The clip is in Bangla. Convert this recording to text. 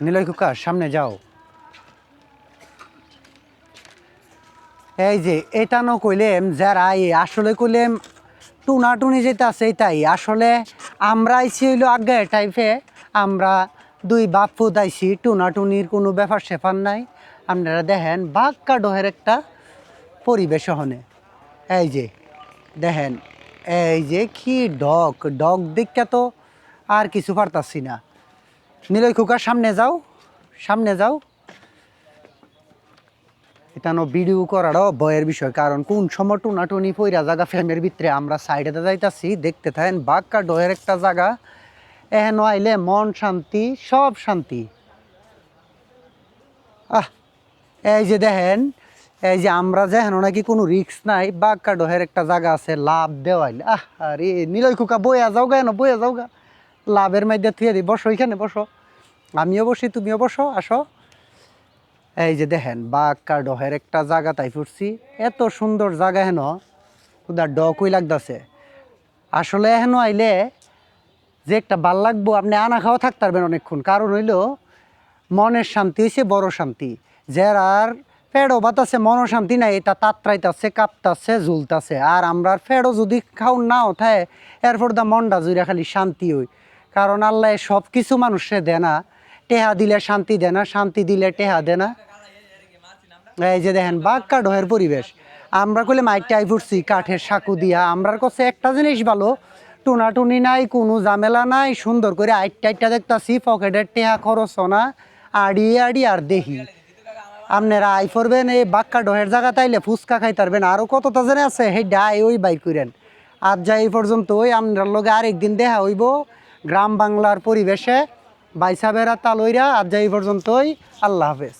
নিলয় কুকা সামনে যাও। এই যে এটা ন কইলেম যারা আসলে কইলেম টুনাটুনি যেটা আছে এটাই আসলে আমরা আইছি হইলো আগে টাইপে আমরা দুই বাপ ফুদ আইছি টুনাটুনির কোনো ব্যাপার সেপার নাই। আপনারা দেখেন বাক্কা ডহের একটা পরিবেশ হনে। এই যে দেখেন এই যে কি ডগ ডগ দেখা তো আর কিছু পারতাছি না। নিলয় কুকার সামনে যাও, সামনে যাও। এটা ভিডিও করারও ভয়ের বিষয়, কারণ কোন সময় টুনাটুনি পইরা জায়গা ফ্যামের ভিতরে আমরা সাইডে যাইতাছি দেখতে থাকেন। বাক্কা ডয়ের একটা জায়গা, এহেন আইলে মন শান্তি, সব শান্তি। এই যে দেখেন এই যে আমরা যে হেন নাকি কোনো রিস্ক নাই, বাক্কা ডহের একটা জায়গা আছে লাভ দেওয়াইলে। আরে নিলয় কুকা বইয়া যাও গা, বইয়া যাও গা, লাভের মধ্যে থুয়ে দিই। বসো এখানে বসো, আমিও বসি তুমিও বসো, আসো। এই যে দেখেন বাক্কা ডহের একটা জায়গা তাই ফুটছি, এত সুন্দর জায়গা হেন ওদের ডকই লাগতেছে। আসলে হেন আইলে যে একটা ভাল লাগবো, আপনি আনা খাওয়া থাকতে পারবেন অনেকক্ষণ। কারণ হইল মনের শান্তি হয়েছে বড় শান্তি। যার ফেড়ো বাতাসে মন শান্তি নাই, এটা তাত্রাইতাছে, কাঁপতাছে, ঝুলতাছে। আর আমরা ফেড়ো যদি খাও নাও থাকে এরপর দা মনটা জুড়ে খালি শান্তি হই। কারণ আল্লাহ সব কিছু মানুষে দেয় না, টেহা দিলে শান্তি দেয় না, শান্তি দিলে টেহা দেয় না। এই যে দেখেন বাক্কা ডহের পরিবেশ। আমরা কইলে মাইকটাই ফুটছি কাঠের সাঁকু দিয়া। আমরার কাছে একটা জিনিস ভালো, টুনাটুনি নাই, কোনো ঝামেলা নাই, সুন্দর করে আইটটা দেখতাছি, পকেটের টেহা খরচ না, আড়ি আড়ি আর দেখি। আপনারা আই করবেন এই বাক্কা ডহের জায়গা তাইলে ফুচকা খাইতে পারবেন। আরও কতটা জেনে আছে সেই ডাই ওই বাইর করেন। আজ যাই এই পর্যন্ত, ওই আপনার লগে আরেকদিন দেখা হইব গ্রাম বাংলার পরিবেশে বাইসা বেড়া তালইরা। আজ যাই এই পর্যন্তই, আল্লাহ হাফেজ।